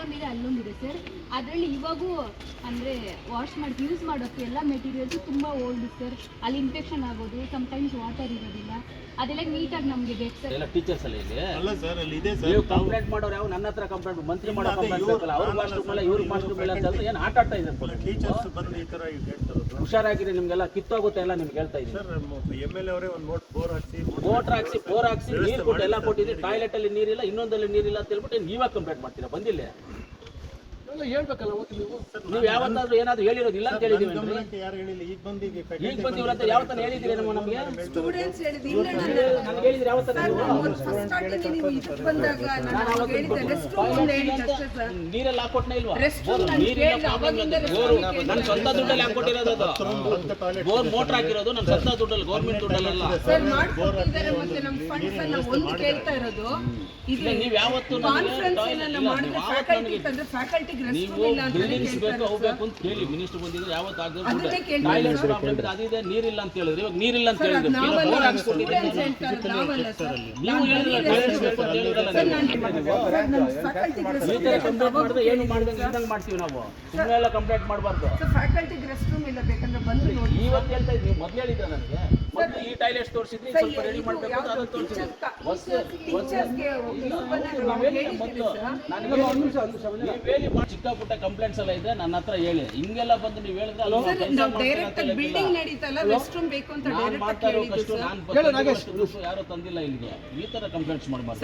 ಅಲ್ಲೊಂದಿದೆ ಅಲ್ಲೊಂದಿದೆ sir. ಅದರಲ್ಲಿ ಇವಾಗೂ ಅಂದರೆ ವಾಶ್ ಮಾಡಿ ಯೂಸ್ ಮಾಡೋಕ್ಕೆ ಎಲ್ಲ ಮೆಟೀರಿಯಲ್ಸು ತುಂಬ ಓಲ್ಡ್ ಸರ್. ಅಲ್ಲಿ ಇನ್ಫೆಕ್ಷನ್ ಆಗೋದು, ಸಮ್ಟೈಮ್ಸ್ ವಾಟರ್ ಇರೋದಿಲ್ಲ, ಅದೆಲ್ಲ ನೀಟಾಗಿ ನಮಗೆ ಬೇಕು ಸರ್. ಎಲ್ಲ ಟೀಚರ್ಸ್ ಅಲ್ಲ ಇಲ್ಲಿ ಅಲ್ಲ ಸರ್, ಅಲ್ಲಿ ಇದೆ ಸರ್. ನೀವು ಕಂಪ್ಲೇಂಟ್ ಮಾಡೋರು ಯಾವ ನನ್ನ ಹತ್ರ ಕಂಪ್ಲೇಂಟ್ ಮಂತ್ರಿ ಮಾಡೋ ಕಂಪ್ಲೇಂಟ್ ಬೇಕಲ್ಲ, ಅವ್ರ ಮಾಸ್ಟರ್ ಮೇಲೆ ಇವ್ರ ಮಾಸ್ಟರ್ ಮೇಲೆ ಅಂತ ಹೇಳಿದ್ರೆ ಏನು ಆಟ ಆಡ್ತಾ ಇದ್ದಾರೆ ಟೀಚರ್ಸ್ ಬಂದು ಈ ತರ ಹೇಳ್ತಾರೆ. ಹುಷಾರಾಗಿದೆ, ನಿಮ್ಗೆಲ್ಲ ಕಿತ್ತೋಗುತ್ತೆ ಎಲ್ಲ ನಿಮ್ಗೆ ಹೇಳ್ತಾ ಇದ್ದೀನಿ ಸರ್. MLA ಅವರೇ ಒಂದು ಬೋರ್ ಹಾಕ್ಸಿ ನೀರು ಕೊಟ್ಟು ಎಲ್ಲ ಕೊಟ್ಟಿದ್ದೀವಿ. ಟಾಯ್ಲೆಟ್ ಅಲ್ಲಿ ನೀರಿಲ್ಲ, ಇನ್ನೊಂದಲ್ಲಿ ನೀರಿಲ್ಲ ಅಂತ ಹೇಳ್ಬಿಟ್ಟು ನೀವಾಗ ಕಂಪ್ಲೇಂಟ್ ಮಾಡ್ತೀರಾ? ಬಂದಿಲ್ಲ ಹೇಳ್ಬೇಕಲ್ಲ ನೀವು ಯಾವತ್ತಾದ್ರೂ ಏನಾದ್ರು ಹೇಳಿರೋದಿಲ್ಲ ಅಂತ ಹೇಳಿದೀವಿ. ಯಾರು ಹೇಳಿಲ್ಲ, ಈಗ ಬಂದಿವ್ರ ಅಂತ ಯಾವತ್ತಾನ ಹೇಳಿದ್ದೀರಿ ನೀವು ನಮಗೆ? ಸ್ಟೂಡೆಂಟ್ಸ್ ಹೇಳಿದ್ರು ನನಗೆ ಹೇಳಿದ್ರೆ ಯಾವತ್ತಾನ ನೀರೆಲ್ಲ ಹಾಕೊಟ್ನೇ ಇಲ್ವಾ? ನೀರಿನ ಪ್ರಾಬ್ಲಮ್ ನನ್ನ ಸ್ವಂತ ದುಡ್ಡಲ್ಲಿ ಹಾಕೊಟ್ಟಿರೋದು. ಅದು ಬೋರ್ ಮೋಟರ್ ಹಾಕಿರೋದು ನನ್ನ ಸ್ವಂತ ದುಡ್ಡಲ್ಲಿ, ಗೌರ್ಮೆಂಟ್ ದುಡ್ಡಲ್ಲ. ನೀವು ಯಾವತ್ತು ನೀವು ಬಿಲ್ಡಿಂಗ್ಸ್ ಬೇಕು ಅವು ಬೇಕು ಅಂತ ಕೇಳಿ ಮಿನಿಸ್ಟರ್ ಬಂದಿದ್ರೆ ಯಾವತ್ತು ಆಗದೆ ಟಾಯ್ಲೆಟ್ಸ್ ಪ್ರಾಬ್ಲಮ್ ಇದೆ, ಅದಿದೆ, ನೀರಿಲ್ಲ ಅಂತ ಹೇಳಿದ್ರೆ ಇವಾಗ ನೀರಿಲ್ಲ ಅಂತ ಹೇಳಿದ್ರು. ನೀವು ಹೇಳಿದ್ರೆ ಟಾಯ್ಲೆಟ್ಸ್ ಬೇಕು ಅಂತ ಹೇಳಿದ್ರಲ್ಲ. ಈ ತರ ಕಂಪ್ಲೇಂಟ್ ಮಾಡಿದ್ರೆ ಏನು ಮಾಡ್ದಂಗೆ ಇದ್ದಂಗೆ ಮಾಡ್ತೀವಿ ನಾವು. ಸುಮ್ಮನೆ ಎಲ್ಲ ಕಂಪ್ಲೇಂಟ್ ಮಾಡಬಾರ್ದು. ಇವತ್ತು ಹೇಳ್ತಾ ಇದ್ದೀವಿ, ಮೊದಲು ಹೇಳಿದ್ರೆ ನನಗೆ ಮೊದಲು ಈ ಟಾಯ್ಲೆಟ್ಸ್ ತೋರಿಸಿದ್ರಿ, ಸ್ವಲ್ಪ ರೆಡಿ ಮಾಡಬೇಕು ಅಂತ ಅದನ್ನು ತೋರಿಸಿದ್ರಿ. ಚಿಕ್ಕ ಪುಟ್ಟ ಕಂಪ್ಲೇಂಟ್ಸ್ ಎಲ್ಲ ಇದೆ ನನ್ನ ಹತ್ರ ಹೇಳಿ. ಹಿಂಗೆಲ್ಲ ಬಂದು ನೀವು ಹೇಳಿದ್ರೆ ನಾನು ಮಾಡ್ತಾ ಇರೋ ಕಷ್ಟ, ನಾನು ಯಾರು ತಂದಿಲ್ಲ ಇಲ್ಲಿಗೆ. ಈ ತರ ಕಂಪ್ಲೇಂಟ್ಸ್ ಮಾಡಬಾರ್ದು.